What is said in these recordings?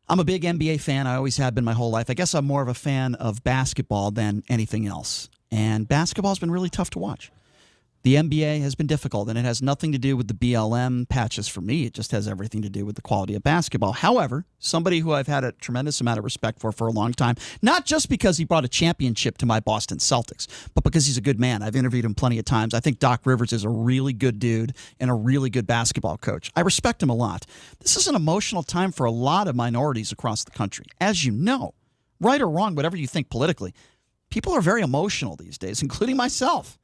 I'm a big NBA fan. I always have been my whole life. I guess I'm more of a fan of basketball than anything else. And basketball's been really tough to watch. The NBA has been difficult, and it has nothing to do with the BLM patches for me. It just has everything to do with the quality of basketball. However, somebody who I've had a tremendous amount of respect for a long time, not just because he brought a championship to my Boston Celtics, but because he's a good man. I've interviewed him plenty of times. I think Doc Rivers is a really good dude and a really good basketball coach. I respect him a lot. This is an emotional time for a lot of minorities across the country. As you know, right or wrong, whatever you think politically, people are very emotional these days, including myself.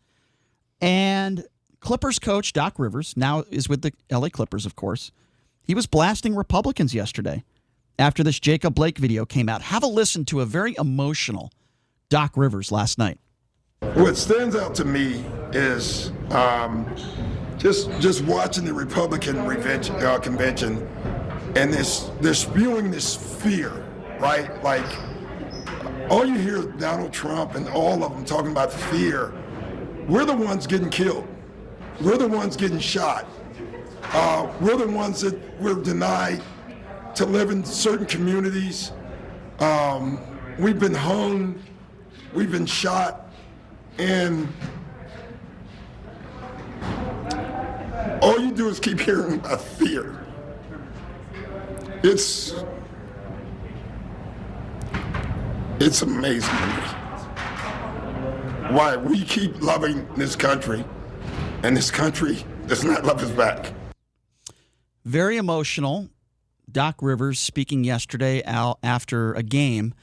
And Clippers coach Doc Rivers now is with the LA Clippers, of course. He was blasting Republicans yesterday after this Jacob Blake video came out. Have a listen to a very emotional Doc Rivers last night. What stands out to me is just watching the Republican convention and they're spewing this fear, right? Like all you hear is Donald Trump and all of them talking about fear. We're the ones getting killed. We're the ones getting shot. We're the ones that we're denied to live in certain communities. We've been hung. We've been shot. And all you do is keep hearing about fear. It's amazing to me why we keep loving this country, and this country does not love us back. Very emotional. Doc Rivers speaking yesterday after a game.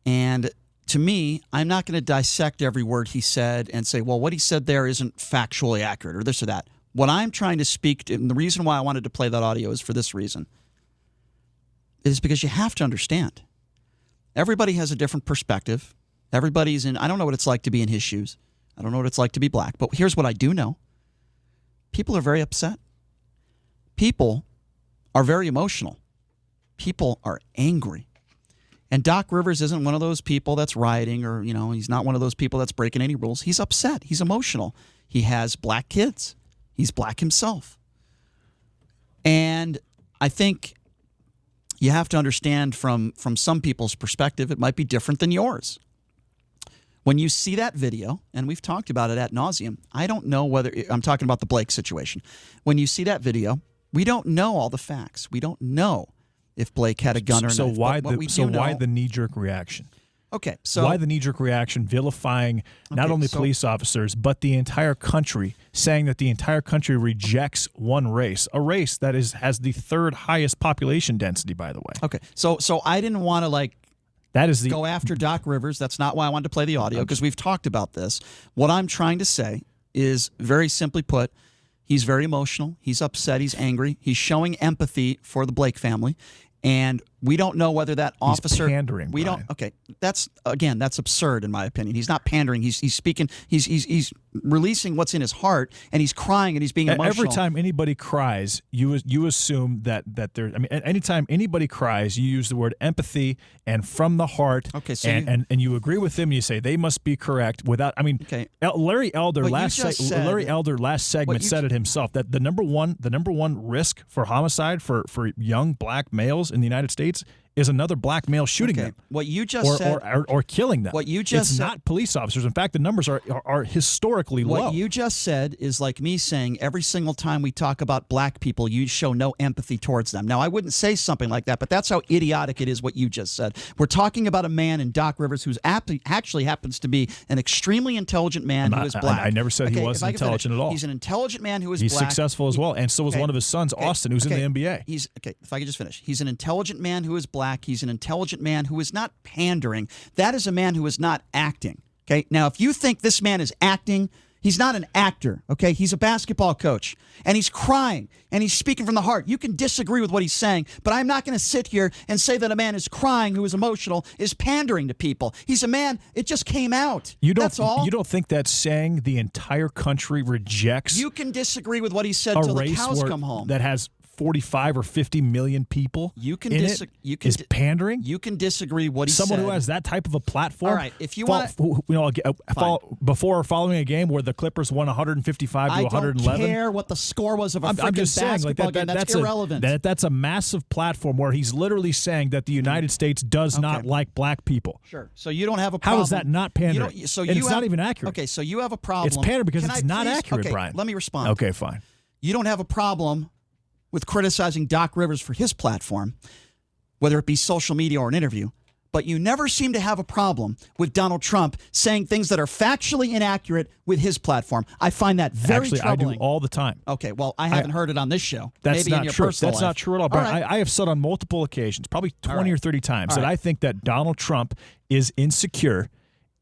And to me, I'm not going to dissect every word he said and say, well, what he said there isn't factually accurate or this or that. What I'm trying to speak to, and the reason why I wanted to play that audio is for this reason, is because you have to understand. Everybody has a different perspective. Everybody's in, I don't know what it's like to be in his shoes. I don't know what it's like to be black. But here's what I do know. People are very upset. People are very emotional. People are angry. And Doc Rivers isn't one of those people that's rioting or, he's not one of those people that's breaking any rules. He's upset. He's emotional. He has black kids. He's black himself. And I think you have to understand from some people's perspective, it might be different than yours. When you see that video, and we've talked about it ad nauseum, I don't know whether – I'm talking about the Blake situation. When you see that video, we don't know all the facts. We don't know if Blake had a gun or not. So why the knee-jerk reaction? Okay, so why the knee-jerk reaction vilifying not only police officers but the entire country, saying that the entire country rejects one race, a race that has the third highest population density, by the way. Okay, so I didn't want to go after Doc Rivers. That's not why I wanted to play the audio, because we've talked about this. What I'm trying to say is, very simply put, he's very emotional. He's upset. He's angry. He's showing empathy for the Blake family. And we don't know whether that officer. He's pandering. We don't. Okay, that's absurd in my opinion. He's not pandering. He's speaking. He's releasing what's in his heart, and he's crying and he's being emotional. Every time anybody cries, you assume that there. I mean, anytime anybody cries, you use the word empathy and from the heart. Okay, so and you agree with them. And you say they must be correct. Without, I mean, okay. Larry Elder last segment said it himself that the number one risk for homicide for young black males in the United States is another black male shooting them. What you just said, or killing them. What you just it's said, not police officers. In fact, the numbers are historically low. What you just said is like me saying every single time we talk about black people, you show no empathy towards them. Now, I wouldn't say something like that, but that's how idiotic it is what you just said. We're talking about a man in Doc Rivers who's actually happens to be an extremely intelligent man who is black. I never said he wasn't intelligent at all. He's an intelligent man who is black. He's successful as well, and so was one of his sons, Austin, who's in the NBA. If I could just finish. He's an intelligent man who is black. He's an intelligent man who is not pandering. That is a man who is not acting. Okay. Now, if you think this man is acting, he's not an actor. Okay. He's a basketball coach, and he's crying and he's speaking from the heart. You can disagree with what he's saying, but I'm not going to sit here and say that a man is crying who is emotional is pandering to people. He's a man. It just came out. That's all. You don't think that saying the entire country rejects? You can disagree with what he said till the cows come home. That has 45 or 50 million people You can in dis- it you can is di- pandering? You can disagree what he Someone said. who has that type of a platform. All right, if you want, before or following a game where the Clippers won 155 to I 111. don't care what the score was of a freaking I'm just saying, like basketball game. That's irrelevant. That's a massive platform where he's literally saying that the United States does not like black people. Sure. So you don't have a problem. How is that not pandering? So and it's not even accurate. Okay, so you have a problem. It's pandering because Can it's I not please- accurate, okay, Brian. Let me respond. Okay, fine. You don't have a problem with criticizing Doc Rivers for his platform, whether it be social media or an interview, but you never seem to have a problem with Donald Trump saying things that are factually inaccurate with his platform. I find that very Actually, troubling. I do all the time. Okay, well, I haven't heard it on this show. That's Maybe not in your true. personal That's life. not true at all, Brian. right. I have said on multiple occasions, probably 20 or 30 times, that right. I think that Donald Trump is insecure,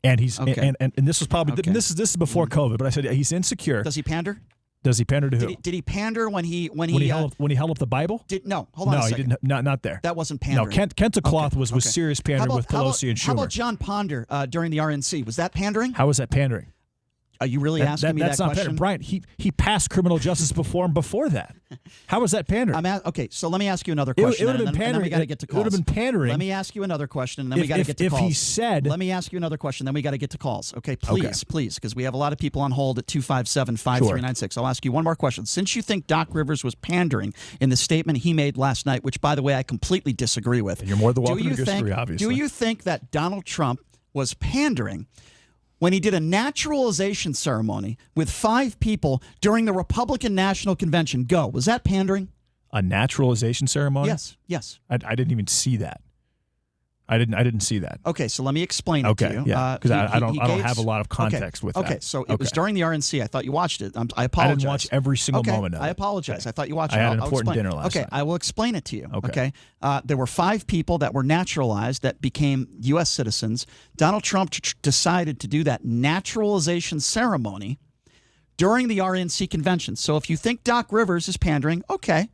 and he's Okay. and this was probably Okay. this is before COVID, but I said he's insecure. Does he pander? Does he pander to who? Did he pander when he when he held up the Bible? no, hold on a No, he second. didn't. Not there. That wasn't No, pandering. Kent a Cloth was okay. serious pandering with Pelosi and Schumer. How about John Ponder during the RNC? Was that pandering? How was that pandering? Are you really asking me that's that not question? pandering. Brian, he passed criminal justice reform before that. How was that pandering? Okay, so let me ask you another question. It would have been and then we pandering. got to get to It would calls. have been pandering. Let me ask you another question, and then we got to get to if calls. he said, let me ask you another question, then we got to get to calls. Okay, please, because we have a lot of people on hold at 257-5396. I'll ask you one more question. Since you think Doc Rivers was pandering in the statement he made last night, which, by the way, I completely disagree with. You're more than welcome to disagree, obviously. Do you think that Donald Trump was pandering when he did a naturalization ceremony with 5 people during the Republican National Convention? Go. Was that pandering? a naturalization ceremony? Yes. I didn't even see that. I didn't see that. Okay, so let me explain it to you. Yeah, because I don't have a lot of context with that. Okay, so it was during the RNC. I thought you watched it. I apologize. I didn't watch every single moment of it. I apologize. I thought you watched it. I had an I'll important explain. dinner last night. I will explain it to you. Okay. There were 5 people that were naturalized that became U.S. citizens. Donald Trump decided to do that naturalization ceremony during the RNC convention. So if you think Doc Rivers is pandering, okay,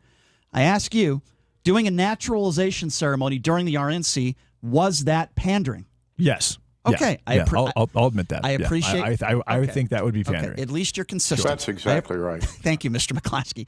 I ask you, doing a naturalization ceremony during the RNC, was that pandering? Yes. Okay. Yeah. I'll admit that. I appreciate I would think that would be pandering. Okay. At least you're consistent. That's exactly right. Thank you, Mr. McCloskey.